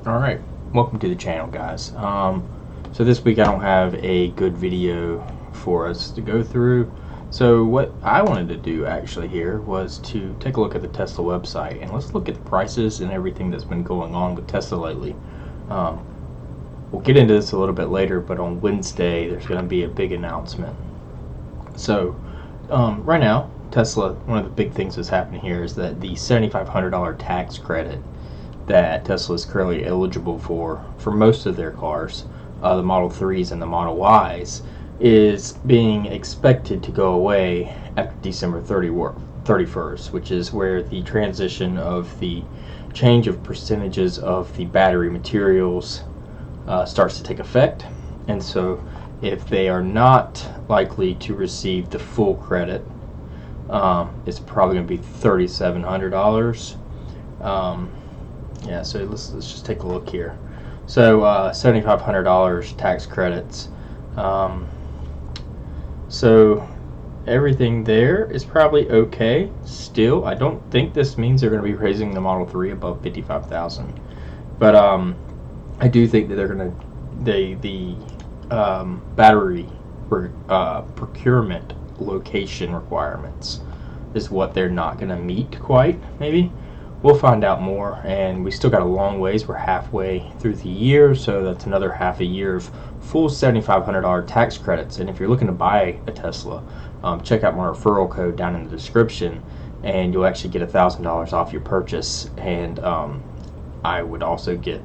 Alright, welcome to the channel, guys. So this week I don't have a good video for us to go through. So what I wanted to do actually here was to take a look at the Tesla website and let's look at the prices and everything that's been going on with Tesla lately. We'll get into this a little bit later, but on Wednesday there's going to be a big announcement. So right now, Tesla, one of the big things that's happening here is that the $7,500 tax credit that Tesla is currently eligible for most of their cars, the Model 3s and the Model Ys, is being expected to go away after December 31st, which is where the transition of the change of percentages of the battery materials starts to take effect. And so if they are not likely to receive the full credit, it's probably going to be $3,700. Yeah, so let's just take a look here. So $7,500 tax credits. So everything there is probably okay. Still, I don't think this means they're going to be raising the Model 3 above 55,000. But I do think that they're going to the battery procurement location requirements is what they're not going to meet quite, maybe. We'll find out more, and we still got a long ways. We're halfway through the year, so that's another half a year of full $7,500 tax credits. And if you're looking to buy a Tesla, check out my referral code down in the description, and you'll actually get $1,000 off your purchase. And I would also get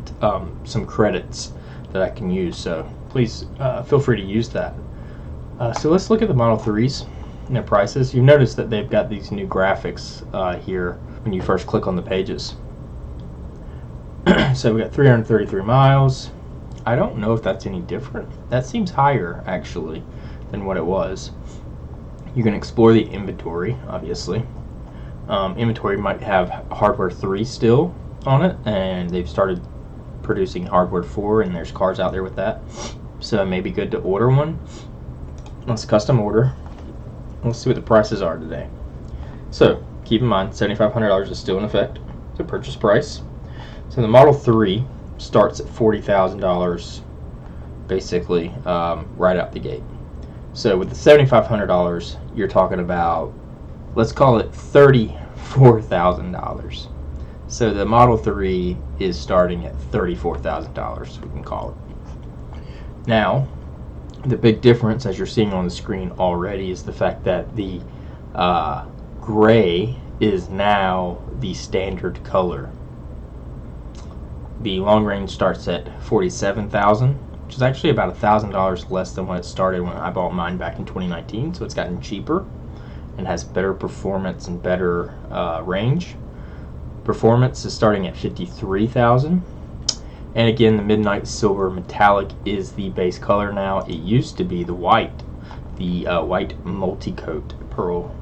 some credits that I can use, so please feel free to use that. So let's look at the Model 3s and their prices. You've noticed that they've got these new graphics here when you first click on the pages. So we got 333 miles. I don't know if that's any different. That seems higher actually than what it was. You can explore the inventory, obviously. Inventory might have hardware 3 still on it, and they've started producing hardware 4, and there's cars out there with that, so it may be good to order one. Let's custom order. Let's see what the prices are today. So keep in mind, $7,500 is still in effect, the purchase price. So the Model 3 starts at $40,000 basically right out the gate. So with the $7,500, you're talking about, let's call it $34,000. So the Model 3 is starting at $34,000, we can call it. Now, the big difference, as you're seeing on the screen already, is the fact that the gray is now the standard color. The long range starts at $47,000, which is actually about $1,000 less than when it started when I bought mine back in 2019. So it's gotten cheaper and has better performance and better range. Performance is starting at $53,000. And again, the Midnight Silver Metallic is the base color now. It used to be the white multi-coat pearl.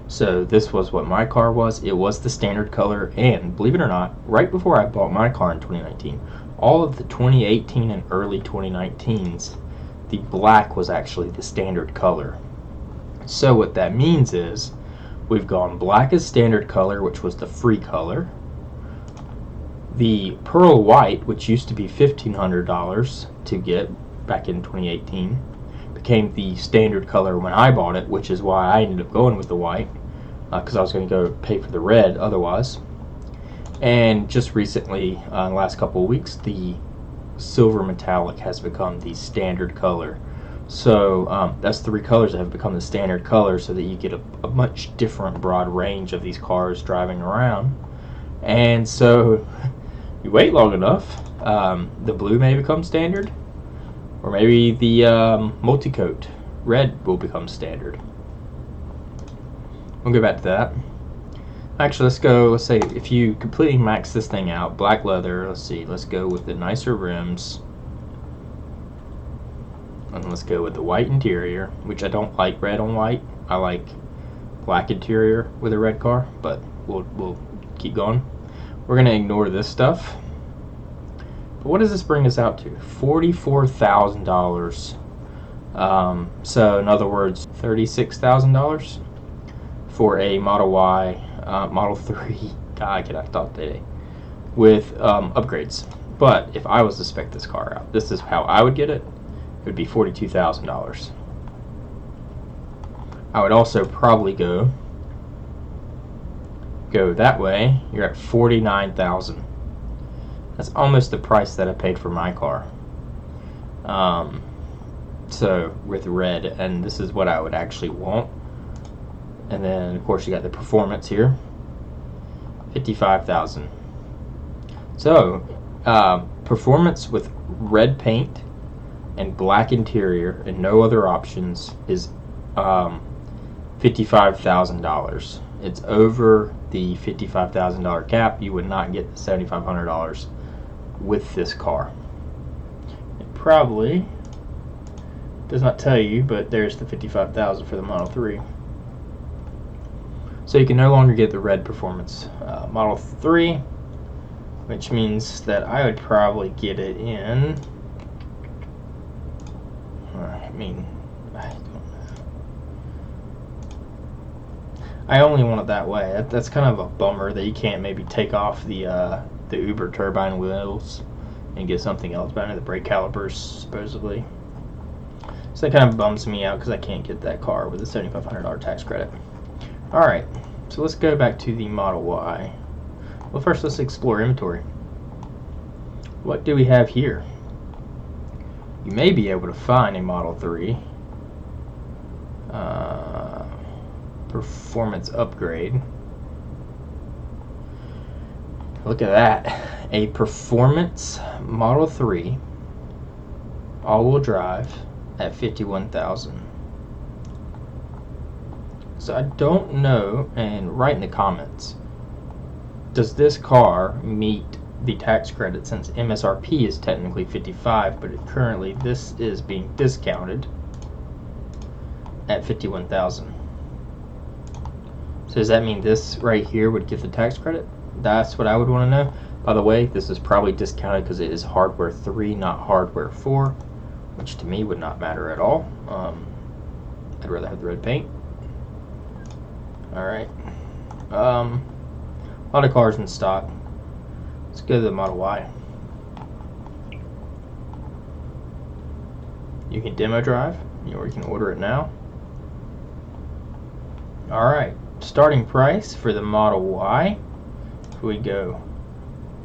So this was what my car was. It was the standard color, and believe it or not, right before I bought my car in 2019, all of the 2018 and early 2019s, the black was actually the standard color. So what that means is we've gone black as standard color, which was the free color. The pearl white, which used to be $1,500 to get back in 2018, became the standard color when I bought it, which is why I ended up going with the white, because I was going to go pay for the red otherwise. And just recently, in the last couple of weeks, the silver metallic has become the standard color. So that's 3 colors that have become the standard color, so that you get a much different broad range of these cars driving around. And so you wait long enough, the blue may become standard, or maybe the multi-coat red will become standard. We'll go back to that. Actually, let's say if you completely max this thing out, black leather, let's go with the nicer rims, and let's go with the white interior, which I don't like red on white. I like black interior with a red car, but we'll keep going. We're going to ignore this stuff. But what does this bring us out to? $44,000. So in other words, $36,000 for a Model Y, Model 3. God, I cannot talk today. With upgrades. But if I was to spec this car out, this is how I would get it. It would be $42,000. I would also probably go that way. You're at $49,000. That's almost the price that I paid for my car. So with red, and this is what I would actually want. And then of course you got the performance here, $55,000. So performance with red paint and black interior and no other options is $55,000. It's over the $55,000 cap. You would not get the $7,500 with this car. It probably does not tell you, but there's the $55,000 for the Model 3. So you can no longer get the red performance Model 3, which means that I would probably get it in. I don't know. I only want it that way. That's kind of a bummer that you can't maybe take off the Uber turbine wheels and get something else. But I know the brake calipers supposedly. So that kind of bums me out because I can't get that car with a $7,500 tax credit. Alright, so let's go back to the Model Y. Well, first let's explore inventory. What do we have here? You may be able to find a Model 3 performance upgrade. Look at that. A performance Model 3 all-wheel drive at $51,000. So I don't know, and write in the comments, does this car meet the tax credit, since MSRP is technically $55,000, but currently this is being discounted at $51,000. So does that mean this right here would get the tax credit? That's what I would want to know. By the way, this is probably discounted because it is hardware 3, not hardware 4, which to me would not matter at all. I'd rather have the red paint. Alright. A lot of cars in stock. Let's go to the Model Y. You can demo drive, or you can order it now. Alright, starting price for the Model Y. Here we go.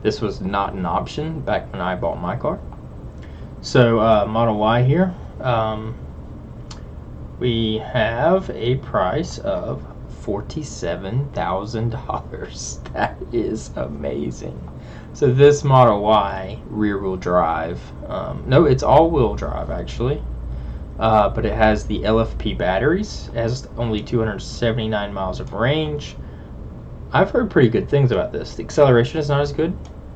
This was not an option back when I bought my car. So Model Y here, we have a price of $47,000. That is amazing. So this Model Y rear-wheel drive, no, it's all-wheel drive actually, but it has the LFP batteries. It has only 279 miles of range. I've heard pretty good things about this. The acceleration is not as good.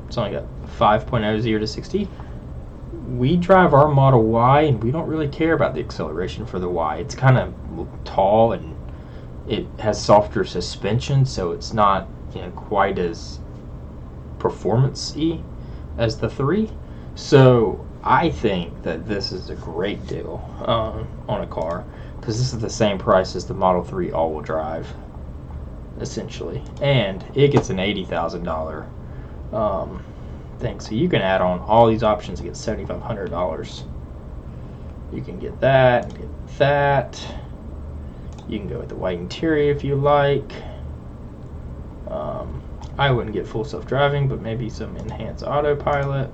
It's only got 5.0 0 to 60. We drive our Model Y and we don't really care about the acceleration for the Y. It's kind of tall and it has softer suspension, so it's not, quite as performance-y as the 3. So I think that this is a great deal on a car, because this is the same price as the Model 3 all-wheel drive, essentially, and it gets an $80,000 thing. So you can add on all these options to get $7,500. You can get that, get that. You can go with the white interior if you like. I wouldn't get full self-driving, but maybe some enhanced autopilot.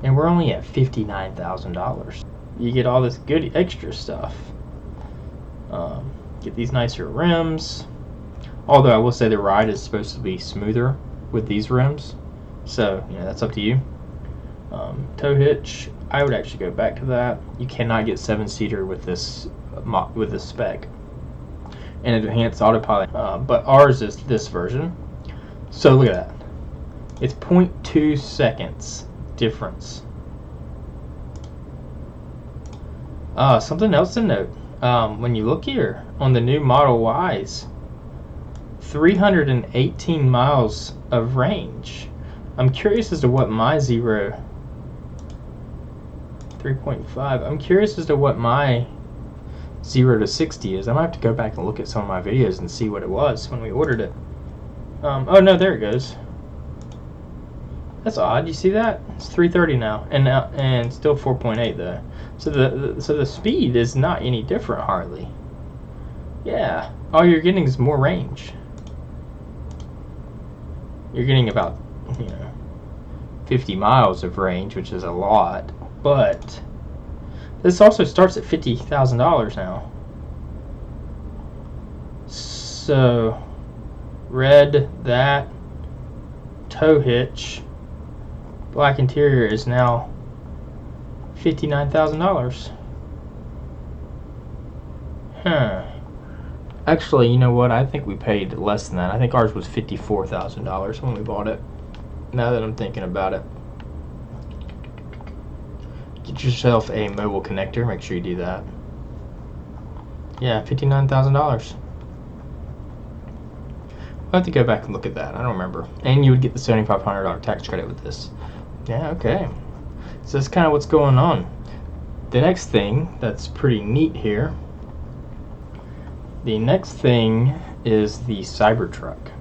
And we're only at $59,000. You get all this good extra stuff. Get these nicer rims. Although I will say the ride is supposed to be smoother with these rims. So, that's up to you. Tow hitch, I would actually go back to that. You cannot get 7-seater with this spec. And enhanced autopilot, but ours is this version. So look at that. It's 0.2 seconds difference. Something else to note. When you look here on the new Model Ys, 318 miles of range. I'm curious as to what my 3.5. I'm curious as to what my 0 to 60 is. I might have to go back and look at some of my videos and see what it was when we ordered it. Oh no, there it goes. That's odd. You see that? It's 330 now, and still 4.8 though. So the speed is not any different hardly. Yeah, all you're getting is more range. You're getting about 50 miles of range, which is a lot. But this also starts at $50,000 now. So red, that tow hitch, black interior is now $59,000. Huh. Actually, you know what? I think we paid less than that. I think ours was $54,000 when we bought it. Now that I'm thinking about it. Get yourself a mobile connector. Make sure you do that. Yeah, $59,000. I'll have to go back and look at that. I don't remember. And you would get the $7,500 tax credit with this. Yeah, okay. So that's kind of what's going on. The next thing that's pretty neat here. The next thing is the Cybertruck.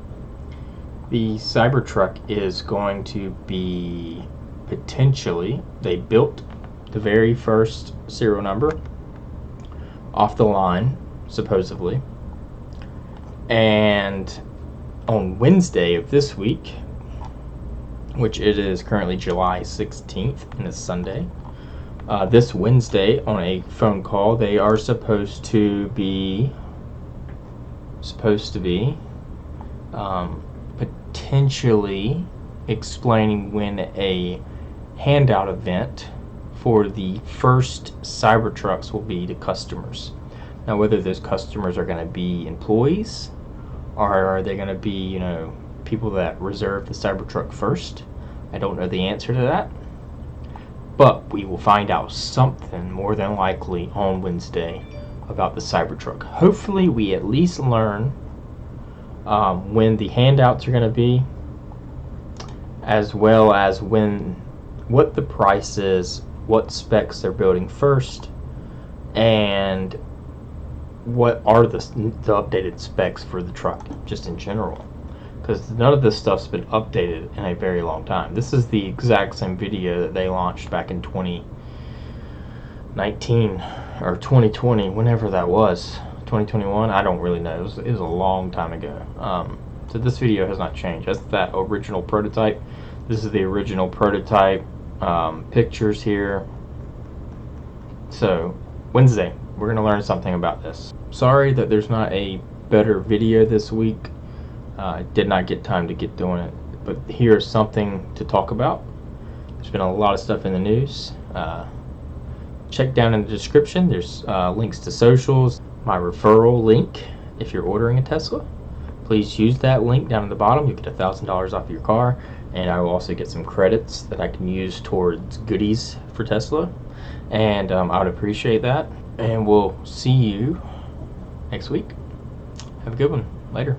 The Cybertruck is going to be potentially, they built the very first serial number off the line, supposedly. And on Wednesday of this week, which it is currently July 16th and it's Sunday, this Wednesday on a phone call, they are supposed to be potentially explaining when a handout event for the first Cybertrucks will be to customers. Now, whether those customers are going to be employees or are they going to be, people that reserve the Cybertruck first, I don't know the answer to that. But we will find out something more than likely on Wednesday about the Cybertruck. Hopefully we at least learn when the handouts are going to be, as well as what the price is, what specs they're building first, and what are the updated specs for the truck, just in general. Because none of this stuff's been updated in a very long time. This is the exact same video that they launched back in 2019 or 2020, whenever that was. 2021, I don't really know. It was a long time ago. So this video has not changed. That's that original prototype. This is the original prototype. Pictures here. So Wednesday, we're going to learn something about this. Sorry that there's not a better video this week. I did not get time to get doing it, but here's something to talk about. There's been a lot of stuff in the news. Check down in the description. There's links to socials, my referral link if you're ordering a Tesla. Please use that link down at the bottom. You'll get $1,000 off your car, and I will also get some credits that I can use towards goodies for Tesla, and I would appreciate that. And we'll see you next week. Have a good one. Later.